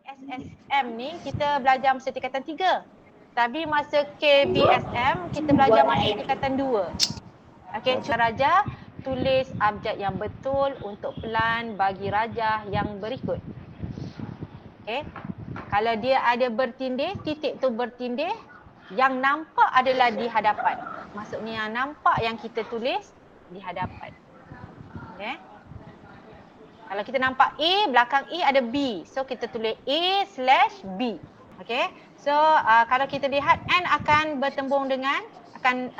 SSM ni kita belajar masa tingkatan 3. Tapi masa KBSM kita belajar masa tingkatan 2. Okey, Raja tulis abjad yang betul untuk pelan bagi Raja yang berikut. Okey. Kalau dia ada bertindih, titik tu bertindih, yang nampak adalah di hadapan. Maksudnya yang nampak yang kita tulis di hadapan. Okey. Kalau kita nampak A, belakang A ada B. So kita tulis A/B. Okey. So kalau kita lihat N akan bertembung dengan, akan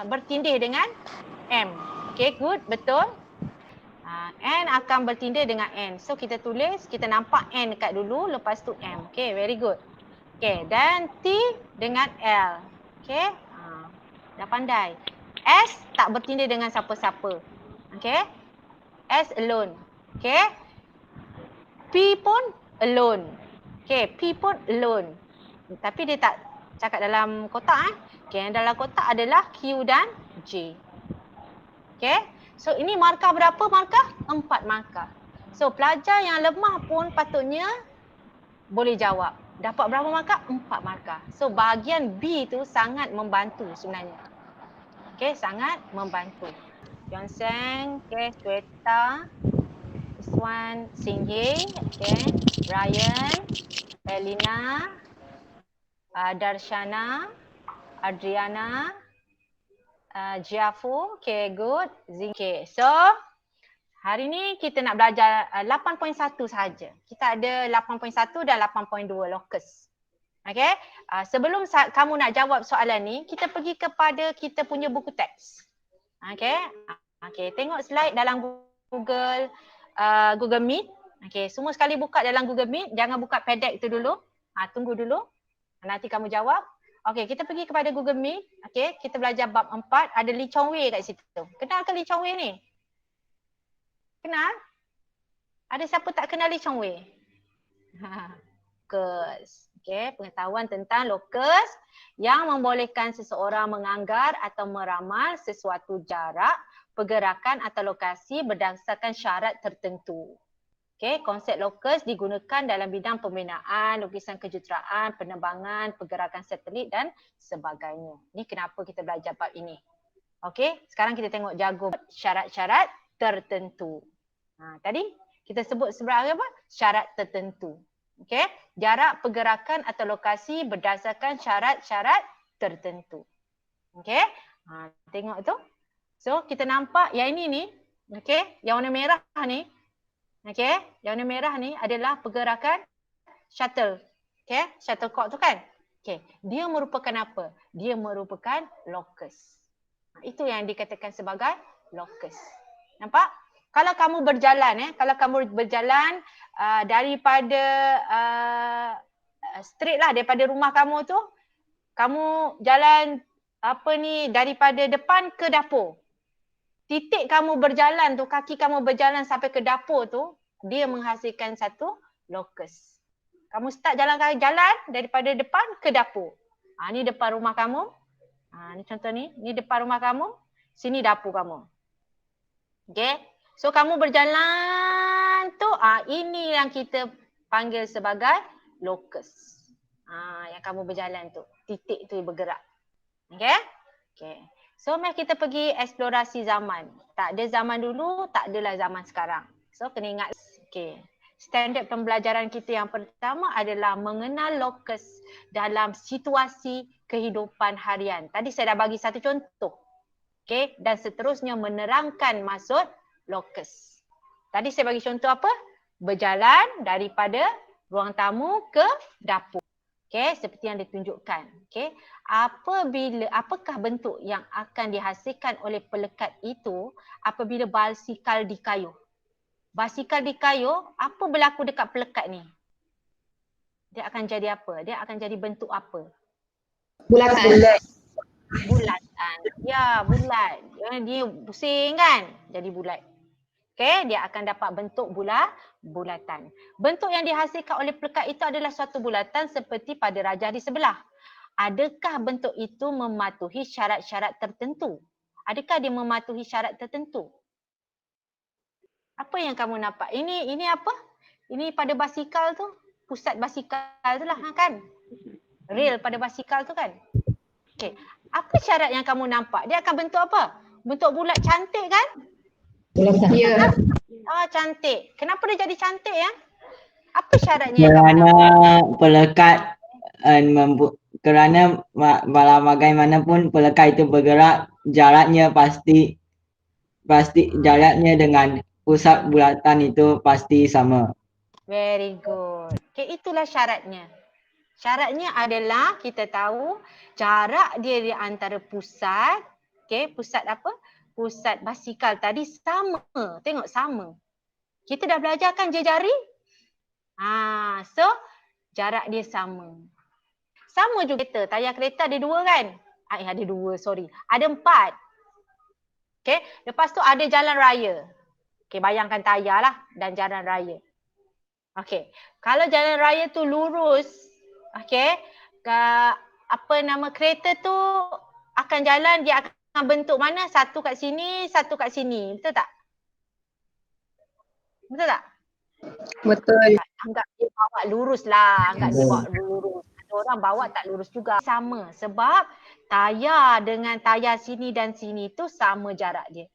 bertindih dengan M. Okey, good, betul. N akan bertindih dengan N. So kita tulis, kita nampak N dekat dulu, lepas tu M. Okey, very good. Okey, dan T dengan L. Okey, dah pandai. S tak bertindih dengan siapa-siapa. Okey, S alone. Okey, P pun alone. Okey, P pun alone. Tapi dia tak cakap dalam kotak. Okey, yang dalam kotak adalah Q dan J. Okey, so ini markah berapa markah? 4 markah. So pelajar yang lemah pun patutnya boleh jawab. Dapat berapa markah? 4 markah. So bahagian B tu sangat membantu sebenarnya. Okey, sangat membantu. Johnson, okey, Sweta, this one, Singye, okey, Ryan, Elina, Darshana, Adriana, Jiafu, okay, good. Okay, so hari ni kita nak belajar 8.1 sahaja. Kita ada 8.1 dan 8.2 locus. Okay, sebelum kamu nak jawab soalan ni, kita pergi kepada kita punya buku teks. Okay, tengok slide dalam Google Meet. Okay, semua sekali buka dalam Google Meet, jangan buka PDF tu dulu. Tunggu dulu, nanti kamu jawab. Okay, kita pergi kepada Google Meet. Okay, kita belajar bab 4. Ada Lee Chong Wei kat situ. Kenal ke Lee Chong Wei ni? Kenal? Ada siapa tak kenal Lee Chong Wei? Locus. Okay, pengetahuan tentang locus yang membolehkan seseorang menganggar atau meramal sesuatu jarak, pergerakan atau lokasi berdasarkan syarat tertentu. Okay, konsep locus digunakan dalam bidang pembinaan, lukisan kejuruteraan, penerbangan, pergerakan satelit dan sebagainya. Ini kenapa kita belajar bab ini. Okay, sekarang kita tengok jago syarat-syarat tertentu. Tadi kita sebut sebagai apa? Syarat tertentu. Okay, jarak, pergerakan atau lokasi berdasarkan syarat-syarat tertentu. Okay, tengok tu. So kita nampak yang ini ni, okay, yang warna merah ni. Okay, yang warna merah ni adalah pergerakan shuttle. Okay, shuttlecock tu kan. Okay, dia merupakan apa? Dia merupakan locus. Itu yang dikatakan sebagai locus. Nampak? Kalau kamu berjalan, daripada straight lah daripada rumah kamu tu, kamu jalan daripada depan ke dapur. Titik kamu berjalan tu, kaki kamu berjalan sampai ke dapur tu, dia menghasilkan satu locus. Kamu start jalan daripada depan ke dapur. Ni depan rumah kamu. Ni contoh ni depan rumah kamu. Sini dapur kamu. Okay. So kamu berjalan tu, ini yang kita panggil sebagai locus. Yang kamu berjalan tu, titik tu bergerak. Okay. Okay. So mari kita pergi eksplorasi zaman. Tak ada zaman dulu, tak adalah zaman sekarang. So kena ingat. Okay. Standard pembelajaran kita yang pertama adalah mengenal locus dalam situasi kehidupan harian. Tadi saya dah bagi satu contoh. Okay. Dan seterusnya menerangkan maksud locus. Tadi saya bagi contoh apa? Berjalan daripada ruang tamu ke dapur. Okay, seperti yang ditunjukkan. Okay, apakah bentuk yang akan dihasilkan oleh pelekat itu apabila basikal dikayuh? Basikal dikayuh, apa berlaku dekat pelekat ni? Dia akan jadi apa? Dia akan jadi bentuk apa? Bulatan. Bulatan. Ya, bulat. Dia pusing kan? Jadi bulat. Okay, dia akan dapat bentuk bulatan. Bentuk yang dihasilkan oleh pelekat itu adalah suatu bulatan seperti pada rajah di sebelah. Adakah bentuk itu mematuhi syarat-syarat tertentu? Adakah dia mematuhi syarat tertentu? Apa yang kamu nampak? Ini apa? Ini pada basikal tu. pusat basikal tu lah kan. Rail pada basikal tu kan. Okey. Apa syarat yang kamu nampak? Dia akan bentuk apa? Bentuk bulat cantik kan? Ya. Cantik. Kenapa dia jadi cantik ya? Apa syaratnya yang kamu Kerana nampak? pelekat kerana walau bagaimanapun pelekat itu bergerak, jaraknya pasti jaraknya dengan pusat bulatan itu pasti sama. Very good. Okay, itulah syaratnya. Syaratnya adalah kita tahu jarak dia di antara pusat, pusat apa? Pusat basikal tadi sama. Tengok sama. Kita dah belajar kan jari? So jarak dia sama. Sama juga kereta. Tayar kereta ada 2 kan? Ada 2, sorry. Ada 4. Okay. Lepas tu ada jalan raya. Okay, bayangkan tayar lah dan jalan raya. Okay. Kalau jalan raya tu lurus, apa nama kereta tu akan jalan, dia akan bentuk mana? Satu kat sini, satu kat sini. Betul tak? Betul tak? Betul. Anggap dia bawa lurus lah. Anggap dia bawa lurus. Ada orang bawa tak lurus juga. Sama. Sebab tayar dengan tayar sini dan sini tu sama jarak dia.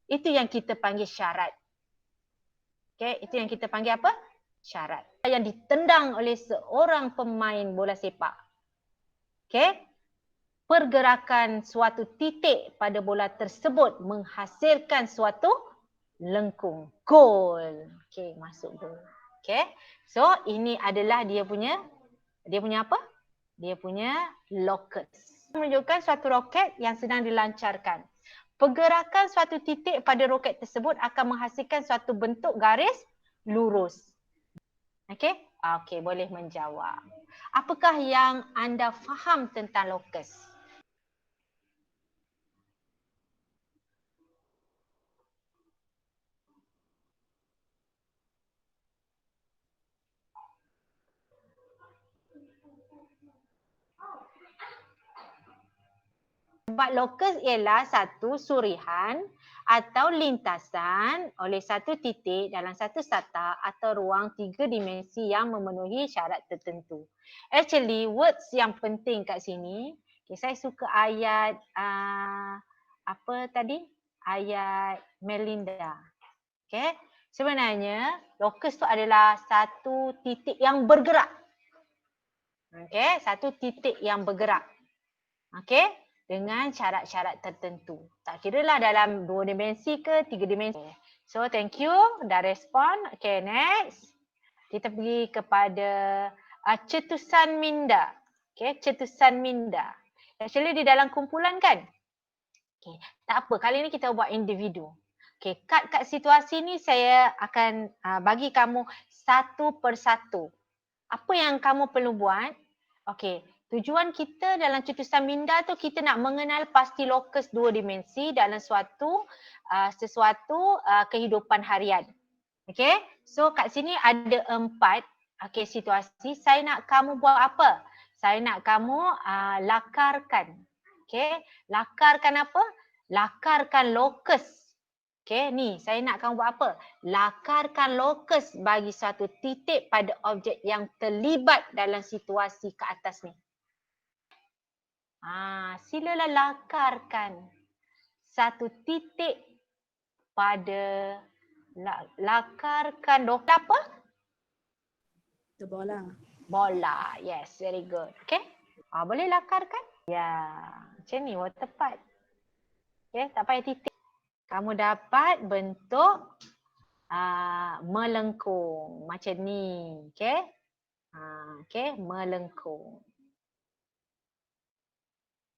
Itu yang kita panggil syarat. Okay. Itu yang kita panggil apa? Syarat. Yang ditendang oleh seorang pemain bola sepak. Okay. Pergerakan suatu titik pada bola tersebut menghasilkan suatu lengkung. Gol. Okay. Masuk gol. Okay. So ini adalah dia punya apa? Dia punya locus. Menunjukkan suatu roket yang sedang dilancarkan. Pergerakan suatu titik pada roket tersebut akan menghasilkan suatu bentuk garis lurus. Okey? Okey, boleh menjawab. Apakah yang anda faham tentang locus? Sebab locus ialah satu surihan atau lintasan oleh satu titik dalam satu sata atau ruang 3 dimensi yang memenuhi syarat tertentu. Actually, words yang penting kat sini, saya suka ayat apa tadi? Ayat Melinda. Okay. Sebenarnya, locus tu adalah satu titik yang bergerak. Okay. Satu titik yang bergerak. Okay. Dengan syarat-syarat tertentu. Tak kira lah dalam 2 dimensi ke 3 dimensi. So thank you dah respon. Okay, next. Kita pergi kepada cetusan minda. Okay, cetusan minda. Actually di dalam kumpulan kan? Okay, tak apa. Kali ni kita buat individu. Okay, kat situasi ni saya akan bagi kamu satu persatu. Apa yang kamu perlu buat? Okay. Tujuan kita dalam cetusan minda tu kita nak mengenal pasti locus 2 dimensi dalam sesuatu kehidupan harian. Okay. So kat sini ada 4 situasi. Saya nak kamu buat apa? Saya nak kamu lakarkan. Okay. Lakarkan apa? Lakarkan locus. Okay, ni saya nak kamu buat apa? Lakarkan locus bagi satu titik pada objek yang terlibat dalam situasi ke atas ni. Silalah lakarkan satu titik pada lakarkan apa? The bola. Bola. Yes, very good. Okay. Boleh lakarkan? Ya, macam ni tepat. Okay, tak payah titik. Kamu dapat bentuk melengkung macam ni. Okay. Okay, melengkung.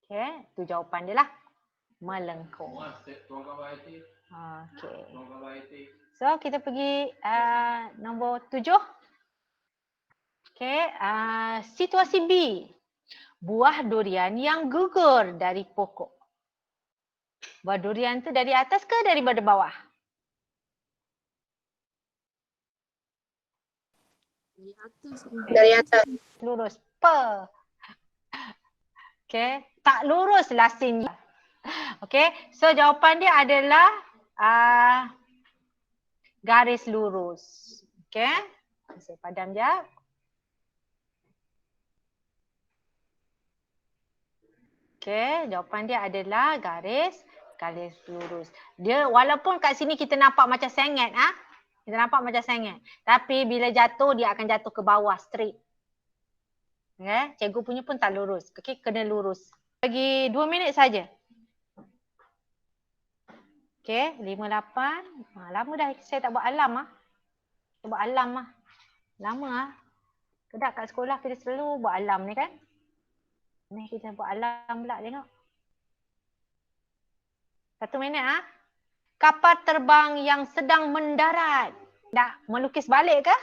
Okay, tu jawapan dia lah. Melengkung. Okay. So, kita pergi nombor 7. Okay, situasi B. Buah durian yang gugur dari pokok. Buah durian tu dari atas ke daripada bawah? Dari atas. Dari atas. Lurus. Okay. Tak lurus lasinnya. Okay. So jawapan dia adalah garis lurus. Okay. Saya padam je. Okey, jawapan dia adalah garis lurus. Dia walaupun kat sini kita nampak macam sengit kita nampak macam sengit. Tapi bila jatuh dia akan jatuh ke bawah straight. Okey, cikgu punya pun tak lurus. Okey, kena lurus. Bagi 2 minit saja. Okey, 58. Lama dah saya tak buat alam Saya buat alam Lama Kedak kat sekolah kita selalu buat alam ni kan. Ni kita buat alam pula, tengok. 1 minit Kapal terbang yang sedang mendarat. Tak melukis balik ke?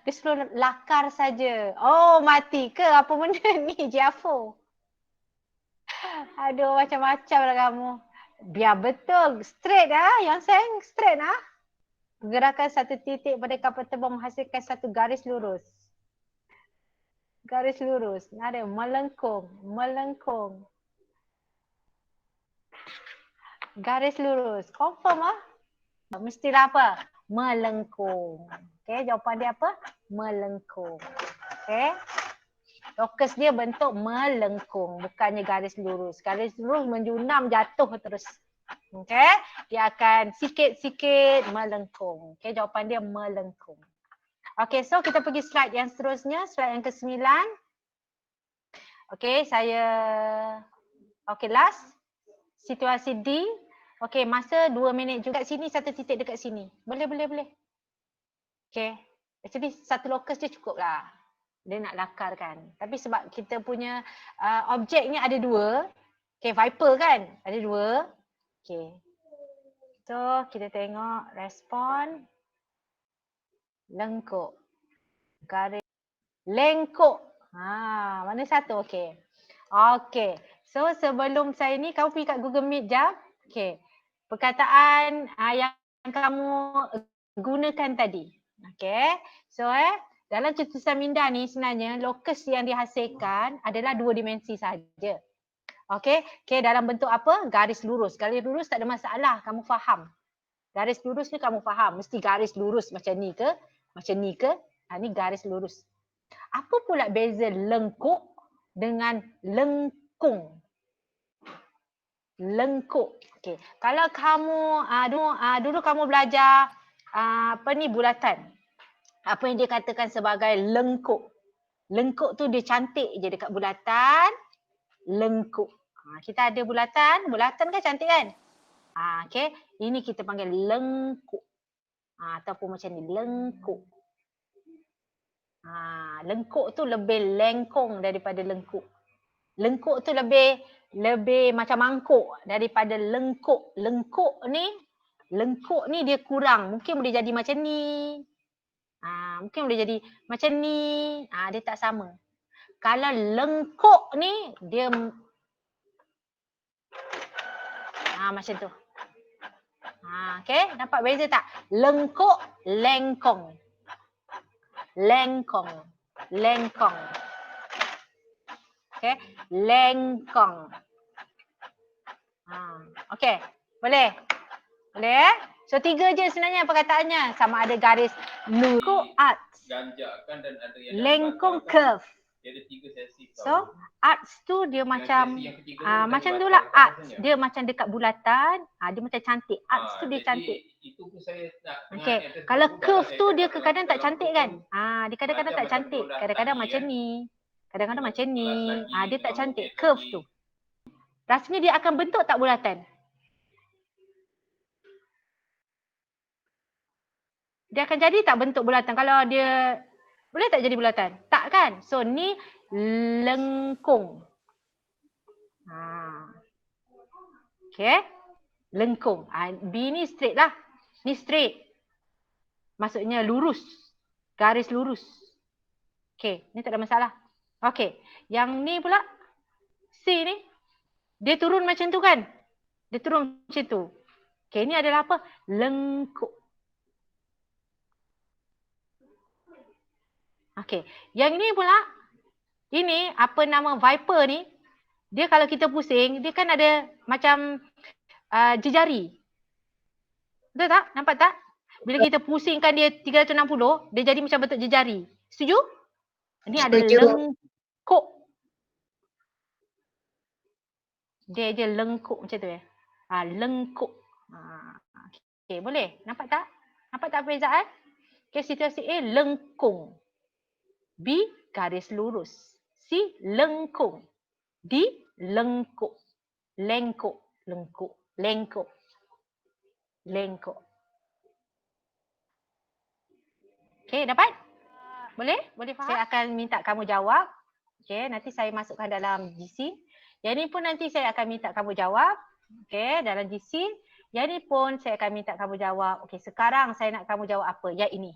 Dia selalu lakar saja. Oh, mati ke apa benda ni, Jafo? Aduh, macam-macam lah kamu. Biar betul. Straight yang sayang straight Gerakan satu titik pada kapal terbang menghasilkan satu garis lurus. Garis lurus. Ada melengkung. Melengkung. Garis lurus. Confirm Mestilah apa? Melengkung. Okey, jawapan dia apa? Melengkung. Okey. Lokus dia bentuk melengkung. Bukannya garis lurus. Garis lurus menjunam jatuh terus. Okey. Dia akan sikit-sikit melengkung. Okey, jawapan dia melengkung. Okey, so kita pergi slide yang seterusnya. Slide yang ke-9. Okey, last. Situasi D. Okey, masa 2 minit juga. Kat sini, satu titik dekat sini. Boleh. Okey. Actually, satu lokus dia cukup lah. Dia nak lakarkan. Tapi sebab kita punya objeknya ada 2. Okey, Viper kan? Ada 2. Okey. So, kita tengok respon. Lengkuk. Garis. Lengkuk. Mana satu? Okey. Okey. So, sebelum saya ni, kamu pergi kat Google Meet jap. Okey. Perkataan yang kamu gunakan tadi. Okey. So, dalam cetusan minda ni sebenarnya lokus yang dihasilkan adalah 2 dimensi saja. Okey. Okey, dalam bentuk apa? Garis lurus. Garis lurus tak ada masalah. Kamu faham. Garis lurus ni kamu faham. Mesti garis lurus macam ni ke? Macam ni ke? Ni garis lurus. Apa pula beza lengkuk dengan lengkung? Lengkuk. Okey. Kalau kamu dulu kamu belajar bulatan. Apa yang dia katakan sebagai lengkuk. Lengkuk tu dia cantik je dekat bulatan. Lengkuk. Kita ada bulatan. Bulatan kan cantik kan? Okey. Ini kita panggil lengkuk. Ataupun macam ni. Lengkuk. Lengkuk tu lebih lengkung daripada lengkuk. Lengkuk tu lebih macam mangkuk daripada lengkuk. Lengkuk ni dia kurang. Mungkin boleh jadi macam ni. Mungkin boleh jadi macam ni. Dia tak sama. Kalau lengkuk ni dia macam tu. Okey, nampak beza tak? Lengkuk, lengkong. Lengkong. Lengkong. Okey, lengkong. Okey, boleh? Boleh So 3 je sebenarnya perkataannya. Sama ada garis lengkung arts. Ganjakan dan ada yang lengkung curve. Dia ada 3 sesi. So arts tu dia macam macam tu bukan lah arts. rasanya. Dia macam dekat bulatan. Dia macam cantik. Arts tu dia jadi cantik. Itu pun saya nak Okey. yang tersebut Kalau juga curve saya tu kata dia dalam- kadang-kadang tak dalam cantik buku kan? tu. Dia kadang-kadang tak Macam cantik. bulan Kadang-kadang tadi, macam kan? ni. Kadang-kadang macam ni. Bulan tadi, Dia tak bulan cantik. tadi. Curve tu. Rasanya dia akan bentuk tak bulatan? Dia akan jadi tak bentuk bulatan? Kalau dia boleh tak jadi bulatan? Tak kan? So ni lengkung. Okay. Lengkung. B ni straight lah. Ni straight. Maksudnya lurus. Garis lurus. Okay. Ni tak ada masalah. Okay. Yang ni pula. C ni. Dia turun macam tu kan? Dia turun macam tu. Okay. Ni adalah apa? Lengkuk. Okay. Yang ni pula. Ini apa nama Viper ni. Dia kalau kita pusing. Dia kan ada macam jejari. Betul tak? Nampak tak? Bila kita pusingkan dia 360. Dia jadi macam bentuk jejari. Setuju? Ini ada Setuju. lengkuk. Dia je lengkuk macam tu lengkuk. Okey, boleh? Nampak tak? Nampak tak perbezaan? Okey, situasi A lengkung. B garis lurus. C lengkung. D lengkuk. Lengkuk, lengkuk, lengkuk. Lengkuk. Okey, dapat? Boleh? Boleh faham? Saya akan minta kamu jawab. Okey, nanti saya masukkan dalam GC. Yang ni pun nanti saya akan minta kamu jawab. Okey, dalam GC. Yang ni pun saya akan minta kamu jawab. Okey, sekarang saya nak kamu jawab apa? Yang ini.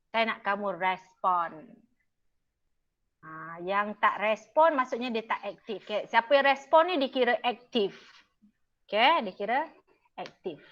Saya nak kamu respon. Yang tak respon maksudnya dia tak aktif. Okay. Siapa yang respon ni dikira aktif. Okey, dikira aktif.